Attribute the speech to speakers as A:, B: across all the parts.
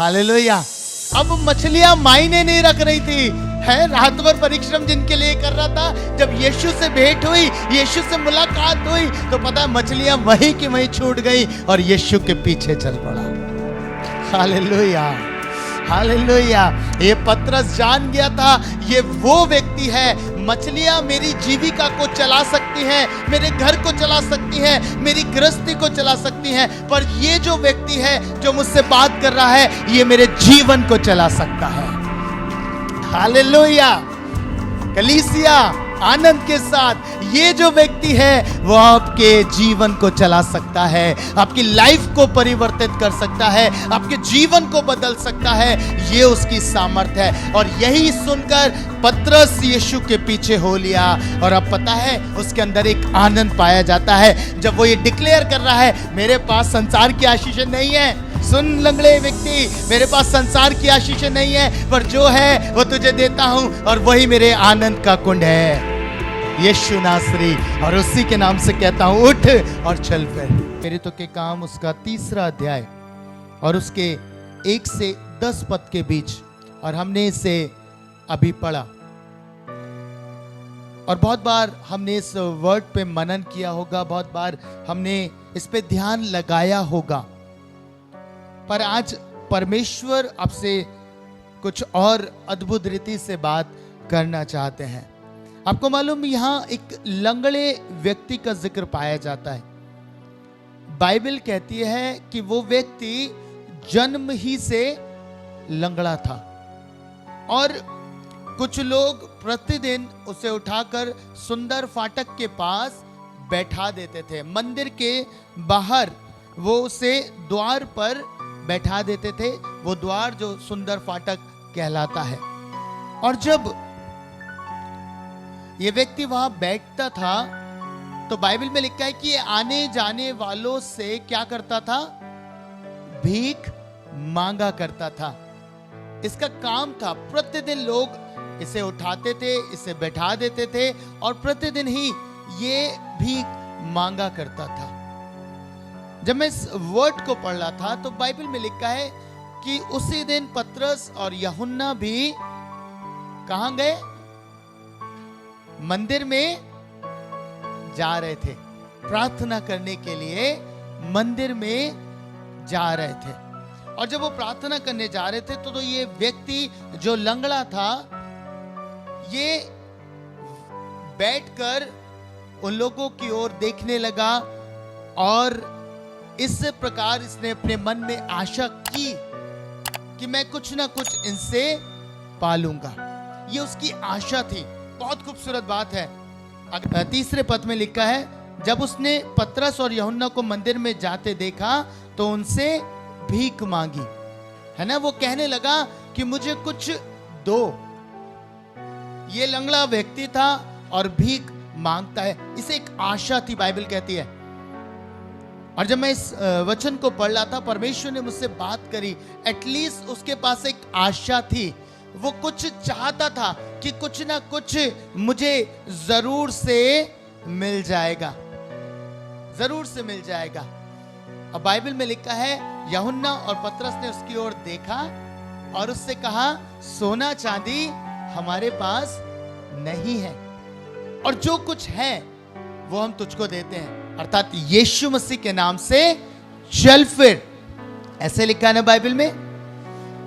A: Hallelujah. अब मछलियां मायने नहीं रख रही थी, है रात भर परिश्रम जिनके लिए कर रहा था। जब यीशु से भेंट हुई, यीशु से मुलाकात हुई, तो पता है मछलियां वहीं की वहीं छूट गई और यीशु के पीछे चल पड़ा। Hallelujah, hallelujah. ये पतरस जान गया था ये वो व्यक्ति है, मछलियां मेरी जीविका को चला सकती हैं, मेरे घर को चला सकती हैं, मेरी गृहस्थी को चला सकती हैं, पर ये जो व्यक्ति है जो मुझसे बात कर रहा है, ये मेरे जीवन को चला सकता है। हालेलुया। कलीसिया आनंद के साथ, ये जो व्यक्ति है वो आपके जीवन को चला सकता है, आपकी लाइफ को परिवर्तित कर सकता है, आपके जीवन को बदल सकता है, ये उसकी सामर्थ्य है। और यही सुनकर पतरस यीशु के पीछे हो लिया। और अब पता है उसके अंदर एक आनंद पाया जाता है जब वो ये डिक्लेयर कर रहा है, मेरे पास संसार की आशीषें नहीं है। सुन लंगड़े व्यक्ति, मेरे पास संसार की आशीषें नहीं है, पर जो है वो तुझे देता हूं और वही मेरे आनंद का कुंड है, यीशु नासरी। और उसी के नाम से कहता हूं, उठ और चल फिर। प्रेरितों के काम उसका 3 अध्याय और उसके 1 से 10 पद के बीच, और हमने इसे अभी पढ़ा और बहुत बार हमने इस वर्ड पे मनन किया होगा, बहुत बार हमने इस पे ध्यान लगाया होगा। पर आज परमेश्वर आपसे कुछ और अद्भुत रीति से बात करना चाहते हैं। आपको मालूम, यहां एक लंगड़े व्यक्ति का जिक्र पाया जाता है। बाइबल कहती है कि वो व्यक्ति जन्म ही से लंगड़ा था और कुछ लोग प्रतिदिन उसे उठाकर सुंदर फाटक के पास बैठा देते थे। मंदिर के बाहर वो उसे द्वार पर बैठा देते थे, वो द्वार जो सुंदर फाटक कहलाता है। और जब ये व्यक्ति वहां बैठता था तो बाइबल में लिखा है कि ये आने जाने वालों से क्या करता था? भीख मांगा करता था। इसका काम था, प्रतिदिन लोग इसे उठाते थे, इसे बैठा देते थे और प्रतिदिन ही ये भीख मांगा करता था। जब मैं इस वर्ड को पढ़ रहा था तो बाइबल में लिखा है कि उसी दिन पतरस और यूहन्ना भी कहां गए? मंदिर में जा रहे थे, प्रार्थना करने के लिए मंदिर में जा रहे थे। और जब वो प्रार्थना करने जा रहे थे तो ये व्यक्ति जो लंगड़ा था, ये बैठकर उन लोगों की ओर देखने लगा और इस प्रकार इसने अपने मन में आशा की कि मैं कुछ ना कुछ इनसे पालूंगा। ये उसकी आशा थी। बहुत खूबसूरत बात है। 3 पद में लिखा है, जब उसने पतरस और यूहन्ना को मंदिर में जाते देखा तो उनसे भीख मांगी, है ना। वो कहने लगा कि मुझे कुछ दो। ये लंगड़ा व्यक्ति था और भीख मांगता है, इसे एक आशा थी, बाइबल कहती है। और जब मैं इस वचन को पढ़ रहा था, परमेश्वर ने मुझसे बात करी। एटलीस्ट उसके पास एक आशा थी, वो कुछ चाहता था कि कुछ ना कुछ मुझे जरूर से मिल जाएगा, जरूर से मिल जाएगा। अब बाइबल में लिखा है, यूहन्ना और पतरस ने उसकी ओर देखा और उससे कहा, सोना चांदी हमारे पास नहीं है, और जो कुछ है वो हम तुझको देते हैं, अर्थात यीशु मसीह के नाम से चल फिर। ऐसे लिखा है ना बाइबल में।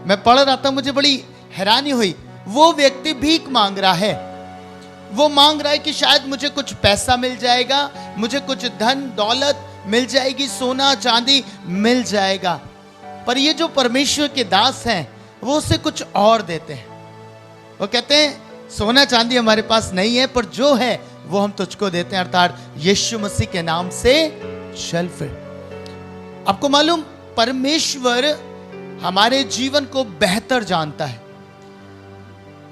A: मैं पढ़ रहा था, मुझे बड़ी हैरानी हुई। वो व्यक्ति भीख मांग रहा है, वो मांग रहा है कि शायद मुझे कुछ पैसा मिल जाएगा, मुझे कुछ धन दौलत मिल जाएगी, सोना चांदी मिल जाएगा। पर ये जो परमेश्वर के दास हैं वो उसे कुछ और देते हैं। वो कहते हैं, सोना चांदी हमारे पास नहीं है, पर जो है वो हम तुझको देते हैं, अर्थात यीशु मसीह के नाम से चल फिर। आपको मालूम, परमेश्वर हमारे जीवन को बेहतर जानता है।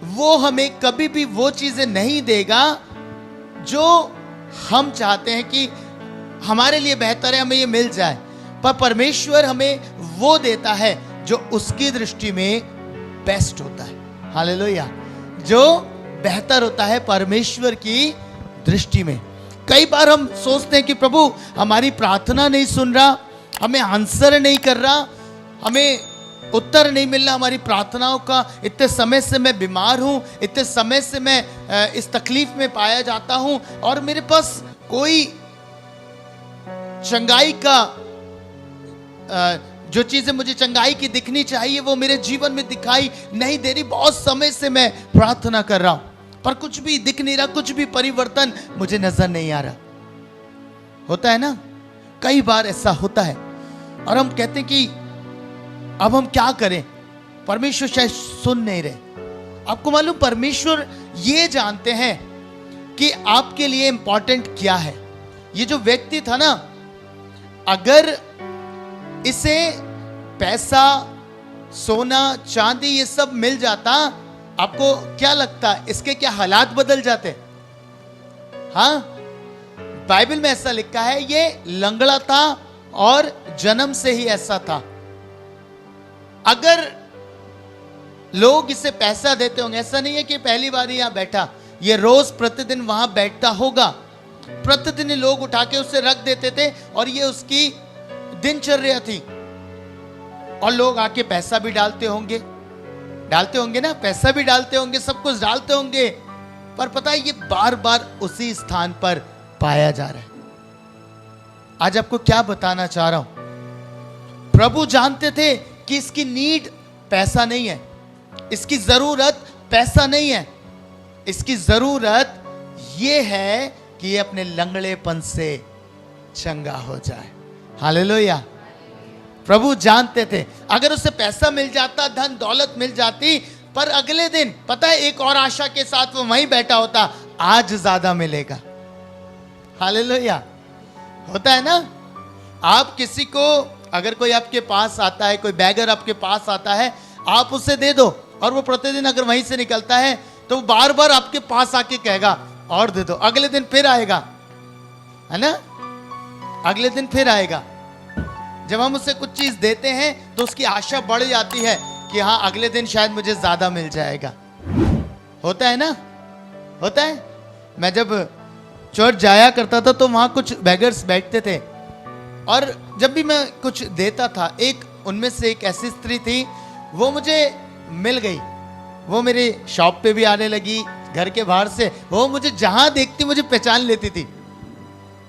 A: वो हमें कभी भी वो चीजें नहीं देगा जो हम चाहते हैं कि हमारे लिए बेहतर है, हमें ये मिल जाए, पर परमेश्वर हमें वो देता है जो उसकी दृष्टि में बेस्ट होता है। हालेलुया। जो बेहतर होता है परमेश्वर की दृष्टि में। कई बार हम सोचते हैं कि प्रभु हमारी प्रार्थना नहीं सुन रहा, हमें आंसर नहीं कर रहा, हमें उत्तर नहीं मिल रहा हमारी प्रार्थनाओं का, इतने समय से मैं बीमार हूं, इतने समय से मैं इस तकलीफ में पाया जाता हूं और मेरे पास कोई चंगाई का जो चीजें मुझे चंगाई की दिखनी चाहिए वो मेरे जीवन में दिखाई नहीं दे रही। बहुत समय से मैं प्रार्थना कर रहा हूं पर कुछ भी दिख नहीं रहा, कुछ भी परिवर्तन मुझे नजर नहीं आ रहा। होता है ना, कई बार ऐसा होता है और हम कहते हैं कि अब हम क्या करें, परमेश्वर शायद सुन नहीं रहे। आपको मालूम, परमेश्वर ये जानते हैं कि आपके लिए इंपॉर्टेंट क्या है। ये जो व्यक्ति था ना, अगर इसे पैसा, सोना, चांदी ये सब मिल जाता, आपको क्या लगता, इसके क्या हालात बदल जाते? हाँ, बाइबल में ऐसा लिखा है, ये लंगड़ा था और जन्म से ही ऐसा था। अगर लोग इसे पैसा देते होंगे, ऐसा नहीं है कि पहली बार ही यहां बैठा, ये रोज प्रतिदिन वहां बैठता होगा, प्रतिदिन लोग उठा के उसे रख देते थे और ये उसकी दिनचर्या थी। और लोग आके पैसा भी डालते होंगे ना, पैसा भी डालते होंगे, सब कुछ डालते होंगे, पर पता है ये बार बार उसी स्थान पर पाया जा रहा है। आज आपको क्या बताना चाह रहा हूं, प्रभु जानते थे कि इसकी नीड पैसा नहीं है, इसकी जरूरत पैसा नहीं है, इसकी जरूरत यह है कि ये अपने लंगड़ेपन से चंगा हो जाए। हालेलुया। प्रभु जानते थे अगर उसे पैसा मिल जाता, धन दौलत मिल जाती, पर अगले दिन पता है एक और आशा के साथ वो वहीं बैठा होता, आज ज्यादा मिलेगा। हालेलुया। होता है ना, आप किसी को, अगर कोई आपके पास आता है, कोई बैगर आपके पास आता है, आप उसे दे दो और वो प्रतिदिन अगर वहीं से निकलता है तो बार बार आपके पास आके कहेगा और दे दो, अगले दिन फिर आएगा, है ना, अगले दिन फिर आएगा। जब हम उसे कुछ चीज देते हैं तो उसकी आशा बढ़ जाती है कि हाँ अगले दिन शायद मुझे ज्यादा मिल जाएगा। होता है ना, होता है। मैं जब चर्च जाया करता था तो वहां कुछ बेगर्स बैठते थे और जब भी मैं कुछ देता था, एक उनमें से एक ऐसी स्त्री थी, वो मुझे मिल गई, वो मेरे शॉप पे भी आने लगी, घर के बाहर से वो मुझे जहां देखती मुझे पहचान लेती थी,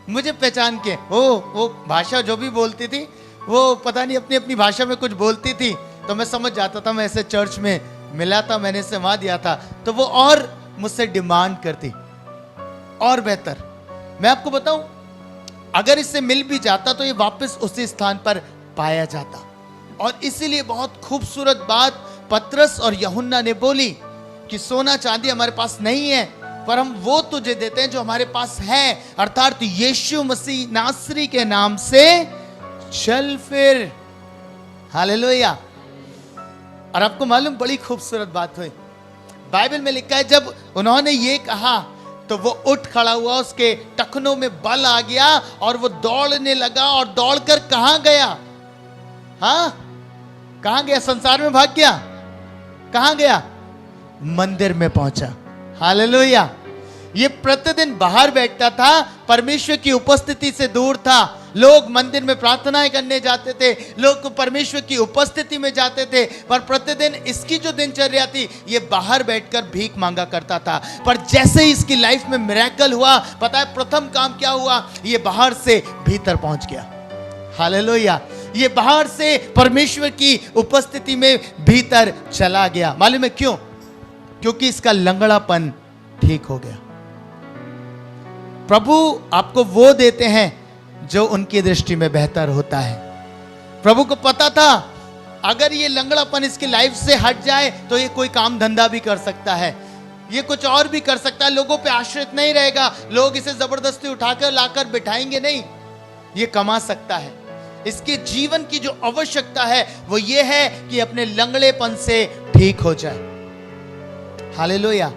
A: मुझे पहचान के वो भाषा जो भी बोलती थी, वो पता नहीं अपनी अपनी भाषा में कुछ बोलती थी, तो मैं समझ जाता था। मैं ऐसे चर्च में मिला था, मैंने इसे वहां दिया था, तो वो और मुझसे डिमांड करती और बेहतर। मैं आपको बताऊं, अगर इससे मिल भी जाता तो ये वापस उसी स्थान पर पाया जाता। और इसीलिए बहुत खूबसूरत बात पतरस और यूहन्ना ने बोली कि सोना चांदी हमारे पास नहीं है, पर हम वो तुझे देते हैं जो हमारे पास है, अर्थात यीशु मसीह नासरी के नाम से चल फिर। हालेलुया। और आपको मालूम, बड़ी खूबसूरत बात हुई, बाइबल में लिखा है जब उन्होंने ये कहा तो वो उठ खड़ा हुआ, उसके टखनों में बल आ गया और वो दौड़ने लगा। और दौड़कर कहां गया? हाँ, कहां गया? संसार में भाग गया? कहां गया? मंदिर में पहुंचा। हालेलुया। ये प्रतिदिन बाहर बैठता था, परमेश्वर की उपस्थिति से दूर था। लोग मंदिर में प्रार्थनाएं करने जाते थे, लोग परमेश्वर की उपस्थिति में जाते थे, पर प्रतिदिन इसकी जो दिनचर्या थी, ये बाहर बैठकर भीख मांगा करता था। पर जैसे ही इसकी लाइफ में मिरेकल हुआ, पता है प्रथम काम क्या हुआ? ये बाहर से भीतर पहुंच गया। हालेलुया। ये बाहर से परमेश्वर की उपस्थिति में भीतर चला गया। मालूम है क्यों? क्योंकि इसका लंगड़ापन ठीक हो गया। प्रभु आपको वो देते हैं जो उनकी दृष्टि में बेहतर होता है। प्रभु को पता था अगर ये लंगड़ापन इसकी लाइफ से हट जाए तो ये कोई काम धंधा भी कर सकता है, ये कुछ और भी कर सकता है, लोगों पे आश्रित नहीं रहेगा, लोग इसे जबरदस्ती उठाकर लाकर बिठाएंगे नहीं, ये कमा सकता है। इसके जीवन की जो आवश्यकता है वो ये है कि अपने लंगड़ेपन से ठीक हो जाए। हालेलुया।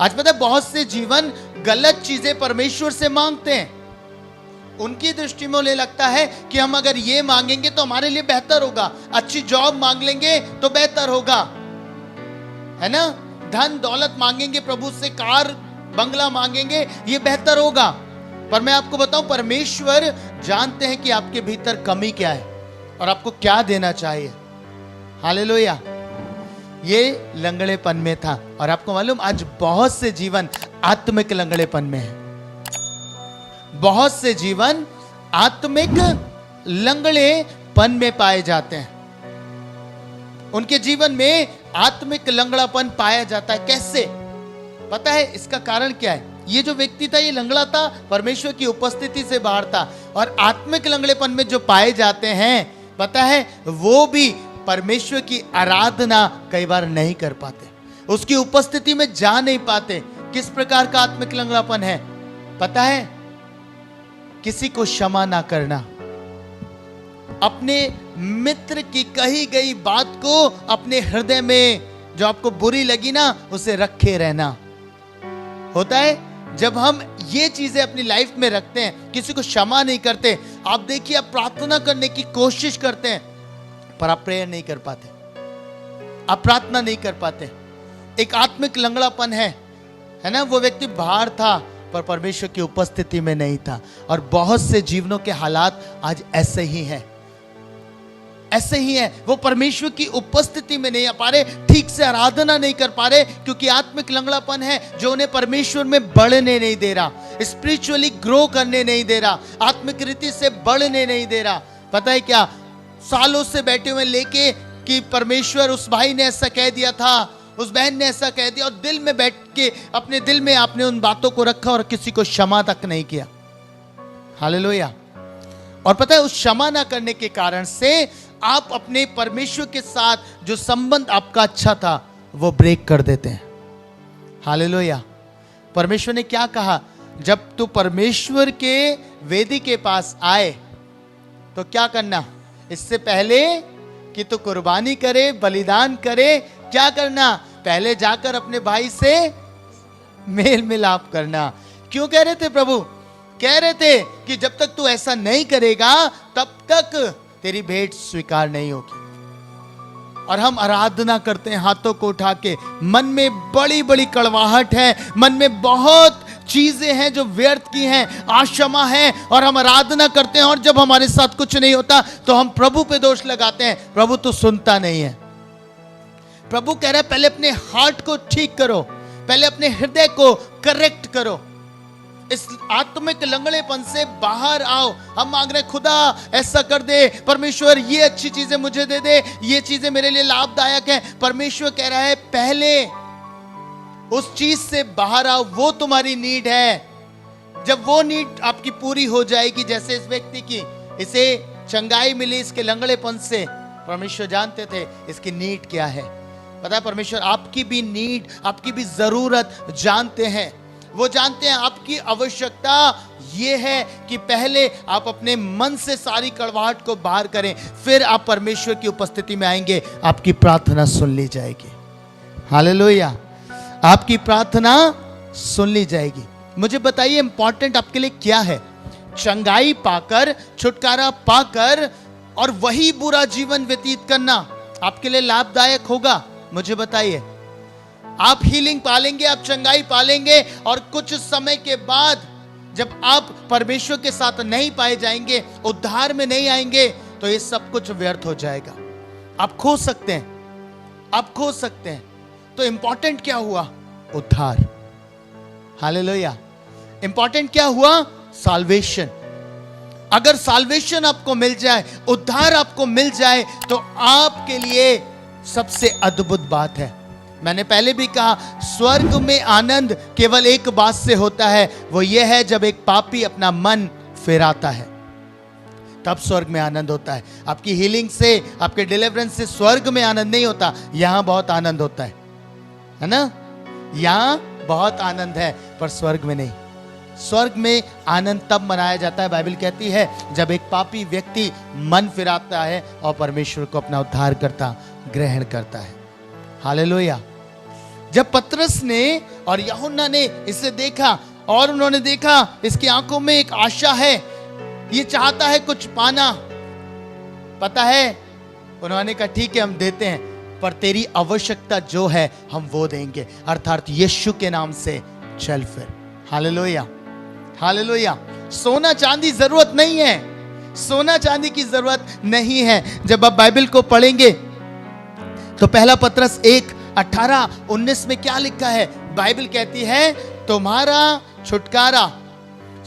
A: आज पता है बहुत से जीवन गलत चीजें परमेश्वर से मांगते हैं। उनकी दृष्टि में उन्हें लगता है कि हम अगर ये मांगेंगे तो हमारे लिए बेहतर होगा, अच्छी जॉब मांग लेंगे तो बेहतर होगा, है ना, धन दौलत मांगेंगे प्रभु से, कार बंगला मांगेंगे, ये बेहतर होगा। पर मैं आपको बताऊं, परमेश्वर जानते हैं कि आपके भीतर कमी क्या है और आपको क्या देना चाहिए। हालेलुया। ये लंगड़ेपन में था। और आपको मालूम, आज बहुत से जीवन आत्मिक लंगड़ेपन में है। बहुत से जीवन आत्मिक लंगड़ेपन में पाए जाते हैं। उनके जीवन में आत्मिक लंगड़ापन पाया जाता है। कैसे? पता है इसका कारण क्या है? ये जो व्यक्ति था, ये लंगड़ा था, परमेश्वर की उपस्थिति से बाहर था। और आत्मिक लंगड़ेपन में जो पाए जाते हैं, पता है, वो भी परमेश्वर की आराधना कई बार नहीं कर पाते, उसकी उपस्थिति में जा नहीं पाते। किस प्रकार का आत्मिक लंगड़ापन है? पता है, किसी को क्षमा ना करना, अपने मित्र की कही गई बात को अपने हृदय में, जो आपको बुरी लगी ना, उसे रखे रहना। होता है जब हम ये चीजें अपनी लाइफ में रखते हैं, किसी को क्षमा नहीं करते। आप देखिए, आप प्रार्थना करने की कोशिश करते हैं, पर आप प्रेयर नहीं कर पाते, आप प्रार्थना नहीं कर पाते। एक आत्मिक लंगड़ापन है ना? वो व्यक्ति बाहर था, पर परमेश्वर की उपस्थिति में नहीं था। और बहुत से जीवनों के हालात आज ऐसे ही हैं, ऐसे ही है। वो परमेश्वर की उपस्थिति में नहीं आ पा रहे, ठीक से आराधना नहीं कर पा रहे, क्योंकि आत्मिक लंगड़ापन है जो उन्हें परमेश्वर में बढ़ने नहीं दे रहा, स्पिरिचुअली ग्रो करने नहीं दे रहा, आत्मिक रीति से बढ़ने नहीं दे रहा। पता है क्या? सालों से बैठे हुए लेके कि परमेश्वर, उस भाई ने ऐसा कह दिया था, उस बहन ने ऐसा कह दिया, और दिल में बैठ के अपने दिल में आपने उन बातों को रखा और किसी को क्षमा तक नहीं किया। हालेलुया। और पता है, उस क्षमा ना करने के कारण से आप अपने परमेश्वर के साथ जो संबंध आपका अच्छा था, वो ब्रेक कर देते हैं। हालेलुया। परमेश्वर ने क्या कहा? जब तू परमेश्वर के वेदी के पास आए तो क्या करना? इससे पहले कि तू कुर्बानी करे, बलिदान करे, क्या करना? पहले जाकर अपने भाई से मेल मिलाप करना। क्यों कह रहे थे प्रभु? कह रहे थे कि जब तक तू ऐसा नहीं करेगा, तब तक तेरी भेंट स्वीकार नहीं होगी। और हम आराधना करते हैं हाथों को उठा के, मन में बड़ी बड़ी कड़वाहट है, मन में बहुत चीजें हैं जो व्यर्थ की हैं, आशमा है, और हम आराधना करते हैं, और जब हमारे साथ कुछ नहीं होता तो हम प्रभु पे दोष लगाते हैं। प्रभु तो सुनता नहीं है। प्रभु कह रहा है, पहले अपने हार्ट को ठीक करो, पहले अपने हृदय को करेक्ट करो, इस आत्मिक लंगड़ेपन से बाहर आओ। हम मांग रहे, खुदा ऐसा कर दे, परमेश्वर ये अच्छी चीजें मुझे दे दे, ये चीजें मेरे लिए लाभदायक है। परमेश्वर कह रहा है, पहले उस चीज से बाहर आओ, वो तुम्हारी नीड है। जब वो नीड आपकी पूरी हो जाएगी, जैसे इस व्यक्ति की, इसे चंगाई मिली इसके लंगड़ेपन से, परमेश्वर जानते थे इसकी नीड क्या है। पता है, परमेश्वर आपकी भी नीड, आपकी भी जरूरत जानते हैं। वो जानते हैं आपकी आवश्यकता ये है कि पहले आप अपने मन से सारी कड़वाहट को बाहर करें, फिर आप परमेश्वर की उपस्थिति में आएंगे, आपकी प्रार्थना सुन ली जाएगी। हालेलुया। आपकी प्रार्थना सुन ली जाएगी। मुझे बताइए, इंपॉर्टेंट आपके लिए क्या है? चंगाई पाकर, छुटकारा पाकर, और वही बुरा जीवन व्यतीत करना आपके लिए लाभदायक होगा? मुझे बताइए। आप हीलिंग पालेंगे, आप चंगाई पालेंगे, और कुछ समय के बाद जब आप परमेश्वर के साथ नहीं पाए जाएंगे, उद्धार में नहीं आएंगे, तो ये सब कुछ व्यर्थ हो जाएगा। आप खो सकते हैं, आप खो सकते हैं। तो इंपॉर्टेंट क्या हुआ? उद्धार। हालेलुया। इंपॉर्टेंट क्या हुआ? साल्वेशन। अगर साल्वेशन आपको मिल जाए, उद्धार आपको मिल जाए, तो आपके लिए सबसे अद्भुत बात है। मैंने पहले भी कहा, स्वर्ग में आनंद केवल एक बात से होता है, वो ये है जब एक पापी अपना मन फिराता है, तब स्वर्ग में आनंद होता है। आपकी हीलिंग से, आपके डिलीवरेंस से स्वर्ग में आनंद नहीं होता, यहां बहुत आनंद होता है ना? यहां बहुत आनंद है, पर स्वर्ग में नहीं। स्वर्ग में आनंद तब मनाया जाता है, बाइबल कहती है, जब एक पापी व्यक्ति मन फिराता है और परमेश्वर को अपना उद्धारकर्ता ग्रहण करता है। हालेलुया। जब पतरस ने और यूहन्ना ने इसे देखा, और उन्होंने देखा इसकी आंखों में एक आशा है, ये चाहता है कुछ पाना। पता है, उन्होंने कहा, ठीक है हम देते हैं, पर तेरी आवश्यकता जो है हम वो देंगे, अर्थात यीशु के नाम से चल फिर। हालेलुया। हालेलुया। सोना चांदी जरूरत नहीं है, सोना चांदी की जरूरत नहीं है। जब आप बाइबल को पढ़ेंगे तो पहला पत्रस 1:18-19 में क्या लिखा है? बाइबल कहती है तुम्हारा छुटकारा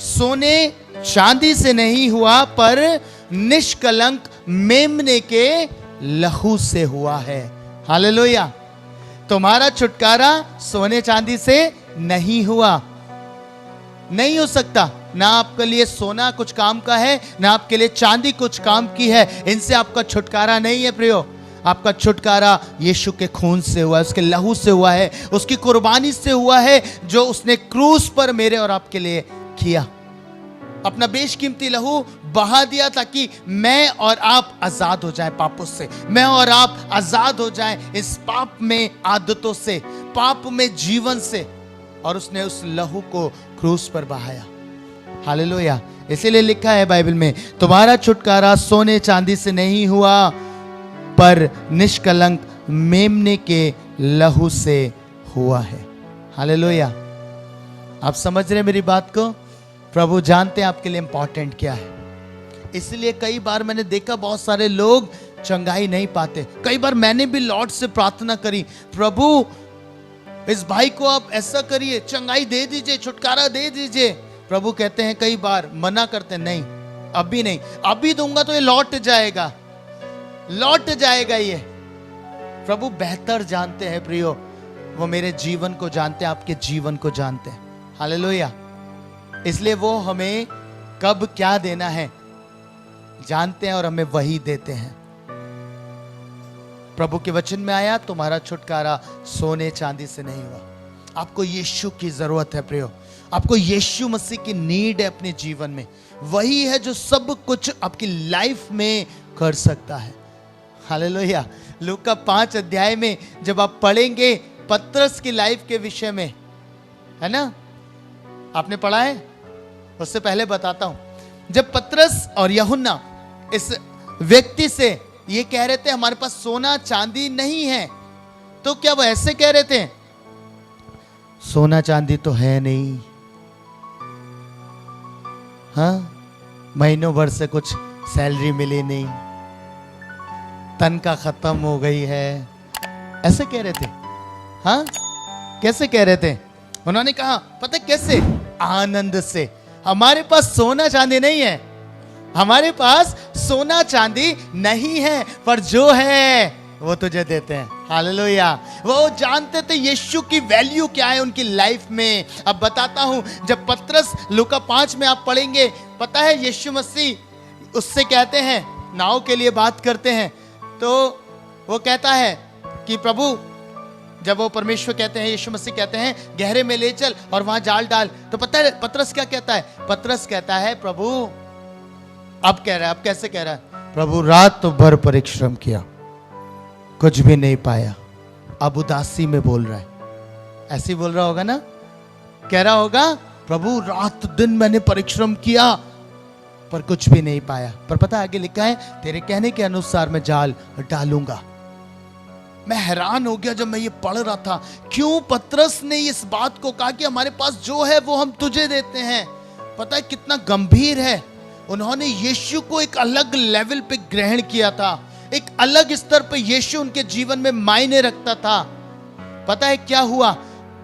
A: सोने चांदी से नहीं हुआ पर निष्कलंक मेमने के लहू से हुआ है। हालेलुया। तुम्हारा छुटकारा सोने चांदी से नहीं हुआ, नहीं हो सकता। ना आपके लिए सोना कुछ काम का है, ना आपके लिए चांदी कुछ काम की है। इनसे आपका छुटकारा नहीं है प्रियो। आपका छुटकारा यीशु के खून से हुआ है, उसके लहू से हुआ है, उसकी कुर्बानी से हुआ है जो उसने क्रूस पर मेरे और आपके लिए किया। अपना बेशकीमती लहू बहा दिया ताकि मैं और आप आजाद हो जाएं पापों से, मैं और आप आजाद हो जाएं इस पाप में आदतों से, पाप में जीवन से। और उसने उस लहू को क्रूस पर बहाया। हालेलुया। इसीलिए लिखा है बाइबल में तुम्हारा छुटकारा सोने चांदी से नहीं हुआ पर निष्कलंक मेमने के लहू से हुआ है। हालेलुया। आप समझ रहे मेरी बात को? प्रभु जानते हैं आपके लिए इंपॉर्टेंट क्या है। इसलिए कई बार मैंने देखा बहुत सारे लोग चंगाई नहीं पाते। कई बार मैंने भी लॉर्ड से प्रार्थना करी, प्रभु इस भाई को आप ऐसा करिए, चंगाई दे दीजिए, छुटकारा दे दीजिए। प्रभु कहते हैं कई बार मना करते, नहीं अभी नहीं, अभी दूंगा तो ये लौट जाएगा, लौट जाएगा ये। प्रभु बेहतर जानते हैं प्रियो, वो मेरे जीवन को जानते हैं, आपके जीवन को जानते हैं। हालेलुया। इसलिए वो हमें कब क्या देना है जानते हैं और हमें वही देते हैं। प्रभु के वचन में आया तुम्हारा छुटकारा सोने चांदी से नहीं हुआ। आपको यीशु की जरूरत है प्रियो, आपको यीशु मसीह की नीड है अपने जीवन में। वही है जो सब कुछ आपकी लाइफ में कर सकता है। हालेलुया। लूका 5 अध्याय में जब आप पढ़ेंगे पतरस की लाइफ के विषय में, है ना, आपने पढ़ा है? उससे पहले बताता हूं। जब पतरस और यूहन्ना इस व्यक्ति से ये कह रहे थे हमारे पास सोना चांदी नहीं है, तो क्या वो ऐसे कह रहे थे सोना चांदी तो है नहीं, हाँ महीनों भर से कुछ सैलरी मिली नहीं, तनख्वाह खत्म हो गई है, ऐसे कह रहे थे? हाँ कैसे कह रहे थे? उन्होंने कहा पता कैसे? आनंद से। हमारे पास सोना चांदी नहीं है, हमारे पास सोना चांदी नहीं है, पर जो है वो तुझे देते हैं। हालेलुया। वो जानते थे यीशु की वैल्यू क्या है उनकी लाइफ में। अब बताता हूं, जब पतरस लूका 5 में आप पढ़ेंगे, पता है यीशु मसीह उससे कहते हैं, नाव के लिए बात करते हैं, तो वो कहता है कि प्रभु, जब वो परमेश्वर कहते हैं, यीशु मसीह कहते हैं गहरे में ले चल और वहां जाल डाल, तो पता है पतरस क्या कहता है? पतरस कहता है प्रभु, अब कह रहा है, अब कैसे कह रहा है? प्रभु रात तो भर परिश्रम किया, कुछ भी नहीं पाया। अब उदासी में बोल रहा है, ऐसे बोल रहा होगा ना, कह रहा होगा प्रभु रात दिन मैंने परिश्रम किया पर कुछ भी नहीं पाया। पर पता आगे लिखा है तेरे कहने के अनुसार मैं जाल डालूंगा। मैं हैरान हो गया जब मैं ये पढ़ रहा था, क्यों पतरस ने इस बात को कहा कि हमारे पास जो है वो हम तुझे देते हैं। पता है कितना गंभीर है। उन्होंने यीशु को एक अलग लेवल पे ग्रहण किया था, एक अलग स्तर पे यीशु उनके जीवन में मायने रखता था। पता है क्या हुआ?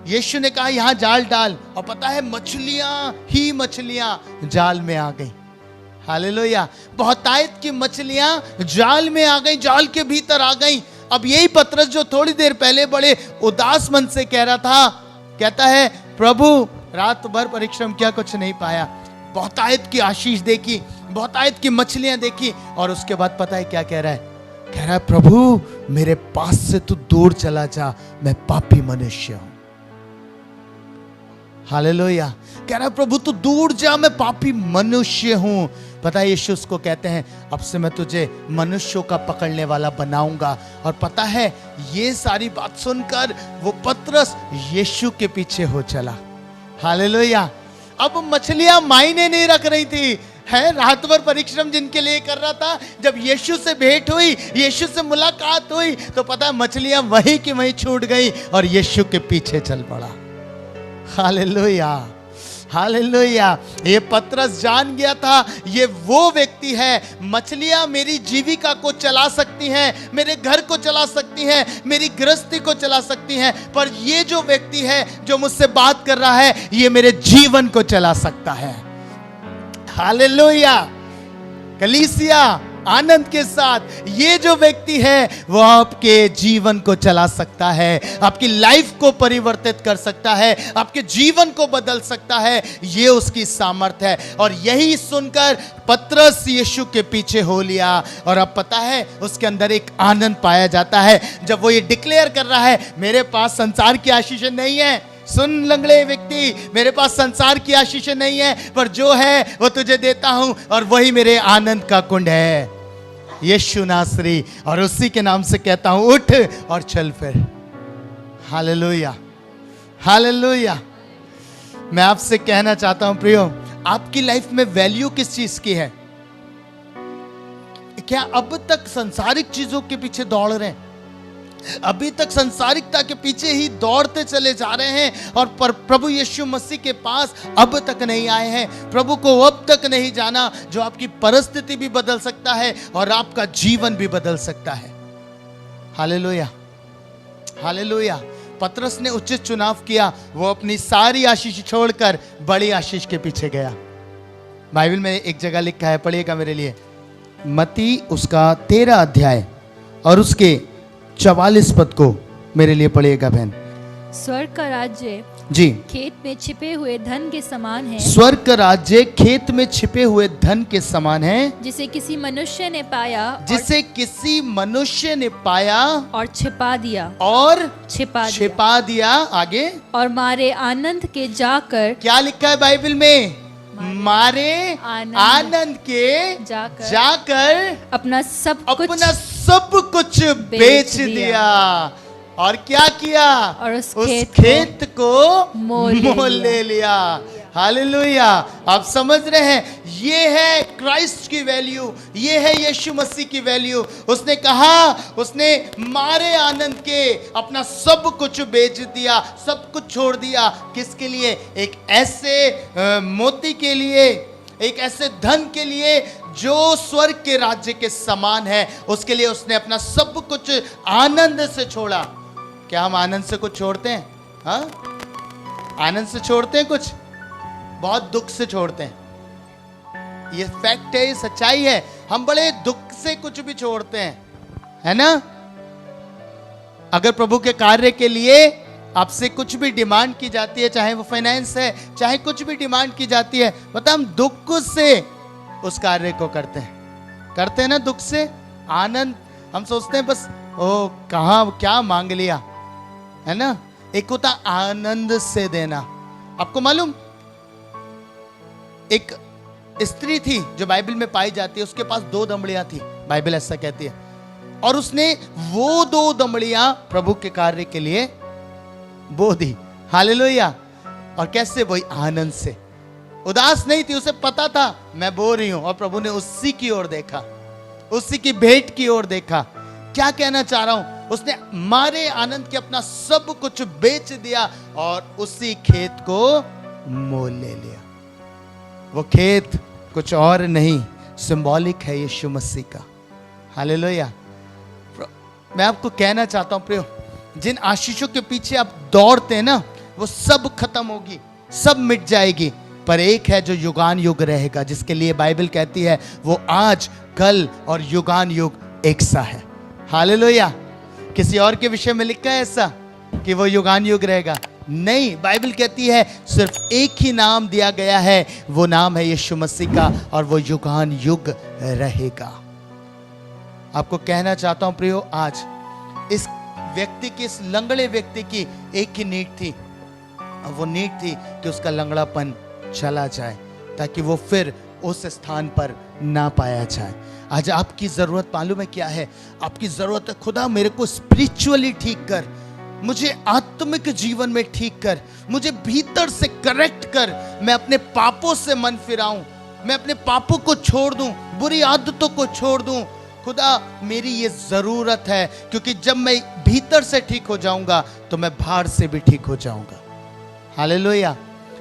A: यीशु ने कहा यहां जाल डाल, और पता है मछलियां ही मछलियां जाल में आ गई। हालेलुया। बहुतायत की मछलियां जाल में आ गई, जाल के भीतर आ गई। अब यही पतरस जो थोड़ी देर पहले बड़े उदास मन से कह रहा था, कहता है प्रभु रात भर परिश्रम किया, कुछ नहीं पाया। बहुतायत की आशीष देखी, बहुतायत की मछलियां देखी, और उसके बाद पता है क्या कह रहा है? कह रहा है प्रभु मेरे पास से तू दूर चला जा, मैं पापी मनुष्य हूं। हालेलुया। कह रहा है प्रभु तू दूर जा, मैं पापी मनुष्य हूं। पता है यीशु उसको कहते हैं अब से मैं तुझे मनुष्यों का पकड़ने वाला बनाऊंगा। और पता है ये सारी बात सुनकर वो पतरस यीशु के पीछे हो चला। हालेलुया। अब मछलियां मायने नहीं रख रही थी, है रात भर परिश्रम जिनके लिए कर रहा था, जब यीशु से भेंट हुई, यीशु से मुलाकात हुई, तो पता है मछलियां वहीं की वहीं छूट गई और यीशु के पीछे चल पड़ा। हालेलुया। हालेलुया। ये पतरस जान गया था ये वो व्यक्ति है, मछलियां मेरी जीविका को चला सकती हैं, मेरे घर को चला सकती हैं, मेरी गृहस्थी को चला सकती हैं, पर ये जो व्यक्ति है जो मुझसे बात कर रहा है ये मेरे जीवन को चला सकता है। हालेलुया। कलीसिया आनंद के साथ ये जो व्यक्ति है वो आपके जीवन को चला सकता है, आपकी लाइफ को परिवर्तित कर सकता है, आपके जीवन को बदल सकता है, ये उसकी सामर्थ है। और यही सुनकर पतरस यीशु के पीछे हो लिया। और अब पता है उसके अंदर एक आनंद पाया जाता है जब वो ये डिक्लेयर कर रहा है मेरे पास संसार की आशीष नहीं है। सुन लंगड़े व्यक्ति, मेरे पास संसार की आशीष नहीं है, पर जो है वो तुझे देता हूं और वही मेरे आनंद का कुंड है, यीशु नासरी। और उसी के नाम से कहता हूं उठ और चल फिर। Hallelujah, hallelujah. मैं आपसे कहना चाहता हूं प्रियो, आपकी लाइफ में वैल्यू किस चीज की है? क्या अब तक सांसारिक चीजों के पीछे दौड़ रहे हैं? अभी तक सांसारिकता के पीछे ही दौड़ते चले जा रहे हैं और पर प्रभु यीशु मसीह के पास अब तक नहीं आए हैं, प्रभु को अब तक नहीं जाना जो आपकी परिस्थिति भी बदल सकता है और आपका जीवन भी बदल सकता है। Hallelujah, hallelujah. पतरस ने उचित चुनाव किया, वो अपनी सारी आशीष छोड़कर बड़ी आशीष के पीछे गया। बाइबल में एक जगह लिखा है, पढ़िएगा मेरे लिए, मत्ती उसका 13 अध्याय और उसके 44 पद को मेरे लिए पढ़िएगा बहन।
B: स्वर्ग का राज्य
A: जी
B: खेत में छिपे हुए धन के समान है,
A: स्वर्ग का राज्य खेत में छिपे हुए धन के समान है,
B: जिसे किसी मनुष्य ने पाया,
A: जिसे किसी मनुष्य ने पाया
B: और छिपा दिया,
A: और
B: छिपा
A: दिया। आगे
B: और मारे आनंद के जाकर,
A: क्या लिखा है बाइबल में? मारे आनंद के जाकर
B: अपना सब
A: कुछ बेच दिया। और क्या किया?
B: और उस
A: खेत को
B: मोल
A: ले लिया। हालेलुया। आप समझ रहे हैं, ये है क्राइस्ट की वैल्यू, ये है यीशु मसीह की वैल्यू। उसने कहा, उसने मारे आनंद के अपना सब कुछ बेच दिया, सब कुछ छोड़ दिया। किसके लिए? एक ऐसे मोती के लिए, एक ऐसे धन के लिए जो स्वर्ग के राज्य के समान है। उसके लिए उसने अपना सब कुछ आनंद से छोड़ा। क्या हम आनंद से कुछ छोड़ते हैं? हाँ, आनंद से छोड़ते हैं कुछ, बहुत दुख से छोड़ते हैं। ये फैक्ट है, ये सच्चाई है। हम बड़े दुख से कुछ भी छोड़ते हैं, है ना? अगर प्रभु के कार्य के लिए आपसे कुछ भी डिमांड की जाती है, चाहे वो फाइनेंस है, चाहे कुछ भी डिमांड की जाती है, पता हम दुख से उस कार्य को करते हैं ना, दुख से। आनंद हम सोचते हैं बस ओ कहाँ क्या मांग लिया, है ना? एक होता आनंद से देना। आपको मालूम, एक स्त्री थी जो बाइबल में पाई जाती है, उसके पास 2 दमड़ियां थी, बाइबल ऐसा कहती है। और उसने वो 2 दमड़ियां प्रभु के कार्य के लिए बो दी। हालेलुया। और कैसे बोई? आनंद से। उदास नहीं थी, उसे पता था मैं बो रही हूं, और प्रभु ने उसी की ओर देखा, उसी की भेंट की ओर देखा। क्या कहना चाह रहा हूं? उसने मारे आनंद के अपना सब कुछ बेच दिया और उसी खेत को मोल ले लिया। वो खेत कुछ और नहीं, सिंबॉलिक है यीशु मसीह का। हालेलुया। मैं आपको कहना चाहता हूं प्रियो, जिन आशीषों के पीछे आप दौड़ते हैं ना, वो सब खत्म होगी, सब मिट जाएगी, पर एक है जो युगान युग रहेगा, जिसके लिए बाइबल कहती है वो आज, कल और युगान युग एक सा है। हालेलुया। किसी और के विषय में लिखा है ऐसा कि वो युगान युग रहेगा? नहीं, बाइबल कहती है सिर्फ एक ही नाम दिया गया है, वो नाम है यीशु मसीह का, और वो युगान युग रहेगा। आपको कहना चाहता हूं प्रियो, आज इस व्यक्ति की, इस लंगड़े व्यक्ति की एक ही नीड थी, और वो नीड थी कि उसका लंगड़ापन चला जाए, ताकि वो फिर उस स्थान पर ना पाया जाए। आज आपकी जरूरत मालूम है क्या है? आपकी जरूरत है, खुदा मेरे को स्पिरिचुअली ठीक कर, मुझे आत्मिक जीवन में ठीक कर, मुझे भीतर से करेक्ट कर, मैं अपने पापों से मन फिराऊं, मैं अपने पापों को छोड़ दूं, बुरी आदतों को छोड़ दूं। खुदा मेरी ये जरूरत है, क्योंकि जब मैं भीतर से ठीक हो जाऊंगा तो मैं बाहर से भी ठीक हो जाऊंगा। हालेलुया।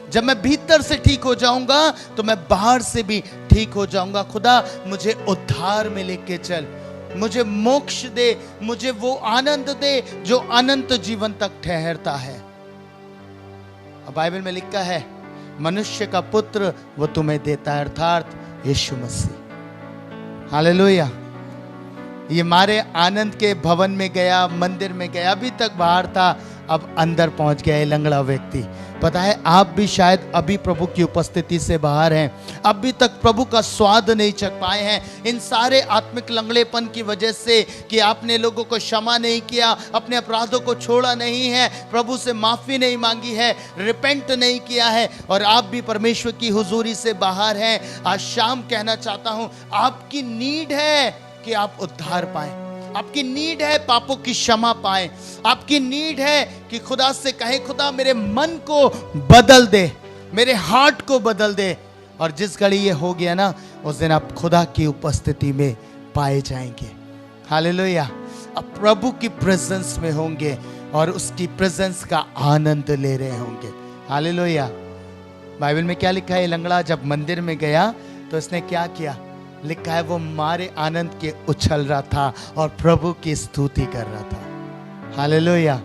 A: जब मैं भीतर से ठीक हो जाऊंगा तो मैं बाहर से भी ठीक हो जाऊंगा। खुदा मुझे उद्धार में लेके चल, मुझे मोक्ष दे, मुझे वो आनंद दे जो अनंत जीवन तक ठहरता है। बाइबल में लिखा है मनुष्य का पुत्र वो तुम्हें देता है, अर्थात यीशु मसीह। हालेलुया। ये मारे आनंद के भवन में गया, मंदिर में गया, अभी तक बाहर था, अब अंदर पहुंच गया ये लंगड़ा व्यक्ति। पता है आप भी शायद अभी प्रभु की उपस्थिति से बाहर हैं, अभी तक प्रभु का स्वाद नहीं चख पाए हैं, इन सारे आत्मिक लंगड़ेपन की वजह से कि आपने लोगों को क्षमा नहीं किया, अपने अपराधों को छोड़ा नहीं है, प्रभु से माफ़ी नहीं मांगी है, रिपेंट नहीं किया है, और आप भी परमेश्वर की हुजूरी से बाहर हैं। आज शाम कहना चाहता हूँ आपकी नीड है कि आप उद्धार पाएं, आपकी नीड है पापों की क्षमा पाएं, आपकी नीड है कि खुदा से कहें खुदा मेरे मन को बदल दे, मेरे हार्ट को बदल दे। और जिस घड़ी ये हो गया ना, उस दिन आप खुदा की उपस्थिति में पाए जाएंगे। हालेलुया। अब प्रभु की प्रेजेंस में होंगे और उसकी प्रेजेंस का आनंद ले रहे होंगे। हालेलुया। बाइबल में क्या लिखा है, लंगड़ा जब मंदिर में गया तो इसने क्या किया, लिखा है वो मारे आनंद के उछल रहा था और प्रभु की स्तुति कर रहा था। हालेलुया।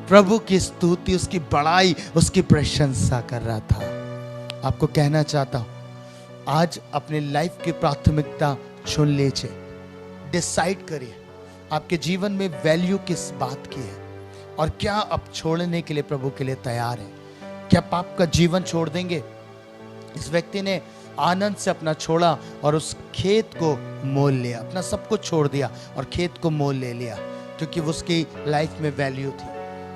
A: प्रभु की स्तुति, उसकी बड़ाई, उसकी प्रशंसा कर रहा था। आपको कहना चाहता हूं आज अपने लाइफ की प्राथमिकता चुन लीजिए, डिसाइड करिए आपके जीवन में वैल्यू किस बात की है और क्या आप छोड़ने के लिए प्रभु के लिए तैयार हैं। क्या पाप का जीवन छोड़ देंगे? इस व्यक्ति ने आनंद से अपना छोड़ा और उस खेत को मोल लिया, अपना सब कुछ छोड़ दिया और खेत को मोल ले लिया, क्योंकि उसकी लाइफ में वैल्यू थी।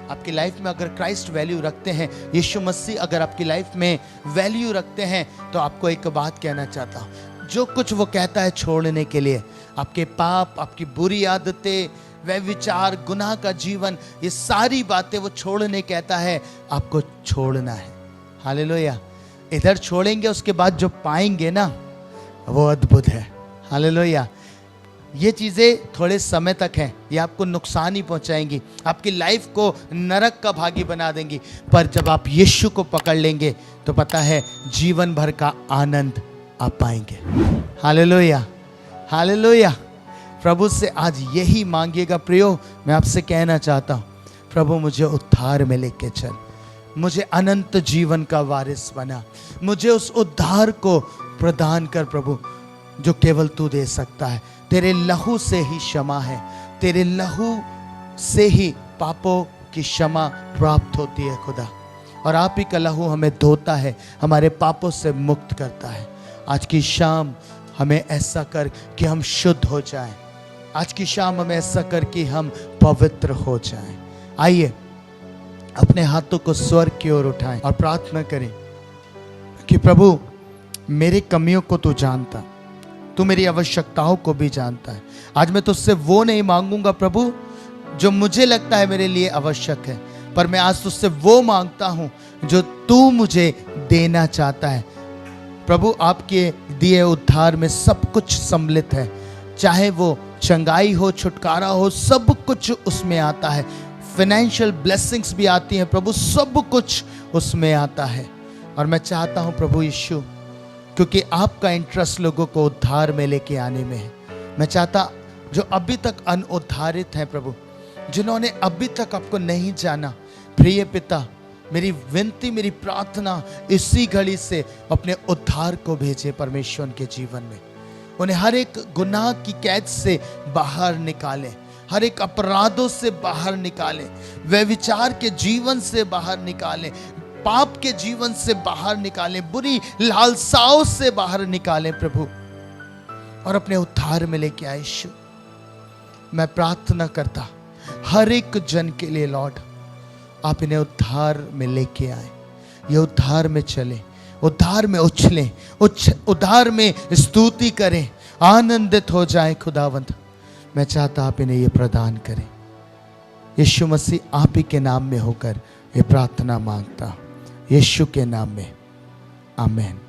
A: आपकी लाइफ में अगर क्राइस्ट वैल्यू रखते हैं, यीशु मसीह अगर आपकी लाइफ में वैल्यू रखते हैं, तो आपको एक बात कहना चाहता हूँ, जो कुछ वो कहता है छोड़ने के लिए, आपके पाप, आपकी बुरी आदतें, वह विचार, गुनाह का जीवन, ये सारी बातें वो छोड़ने कहता है, आपको छोड़ना है। हालेलुया। इधर छोड़ेंगे, उसके बाद जो पाएंगे ना वो अद्भुत है। हालेलुया। ये चीज़ें थोड़े समय तक हैं, ये आपको नुकसान ही पहुंचाएंगी, आपकी लाइफ को नरक का भागी बना देंगी, पर जब आप यीशु को पकड़ लेंगे तो पता है जीवन भर का आनंद आप पाएंगे। हालेलुया। हालेलुया। प्रभु से आज यही मांगिएगा। प्रियो, मैं आपसे कहना चाहता हूँ, प्रभु मुझे उद्धार में लेके चल, मुझे अनंत जीवन का वारिस बना, मुझे उस उद्धार को प्रदान कर प्रभु जो केवल तू दे सकता है। तेरे लहू से ही क्षमा है, तेरे लहू से ही पापों की क्षमा प्राप्त होती है खुदा, और आप ही का लहू हमें धोता है, हमारे पापों से मुक्त करता है। आज की शाम हमें ऐसा कर कि हम शुद्ध हो जाएं, आज की शाम हमें ऐसा कर कि हम पवित्र हो जाएं। आइए अपने हाथों को स्वर्ग की ओर उठाएं और प्रार्थना करें कि प्रभु मेरी कमियों को तू जानता, तू मेरी आवश्यकताओं को भी जानता है। आज मैं तुझसे वो नहीं मांगूंगा प्रभु जो मुझे लगता है मेरे लिए आवश्यक है, पर मैं आज तुझसे वो मांगता हूँ जो तू मुझे देना चाहता है। प्रभु आपके दिए उद्धार में सब कुछ सम्मिलित है, चाहे वो चंगाई हो, छुटकारा हो, सब कुछ उसमें आता है। फाइनेंशियल ब्लेसिंग्स भी आती हैं प्रभु, सब कुछ उसमें आता है। और मैं चाहता हूं प्रभु यीशु, क्योंकि आपका इंटरेस्ट लोगों को उद्धार में लेके आने में है, मैं चाहता जो अभी तक अनुद्धारित हैं प्रभु, जिन्होंने अभी तक आपको नहीं जाना, प्रिय पिता मेरी विनती, मेरी प्रार्थना इसी घड़ी से अपने उद्धार को भेजे परमेश्वर के जीवन में, उन्हें हर एक गुनाह की कैद से बाहर निकालें, हर एक अपराधों से बाहर निकालें, वे विचार के जीवन से बाहर निकालें, पाप के जीवन से बाहर निकालें, बुरी लालसाओं से बाहर निकालें प्रभु, और अपने उद्धार में लेके आए। यीशु मैं प्रार्थना करता हर एक जन के लिए लॉर्ड, आप इन्हें उद्धार में लेके आए, ये उद्धार में चले, उद्धार में उछलें, उद्धार में स्तुति करें, आनंदित हो जाए खुदावंत। मैं चाहता आप इन्हें ये प्रदान करें। यीशु मसीह आप ही के नाम में होकर ये प्रार्थना मांगता, यीशु के नाम में, आमीन।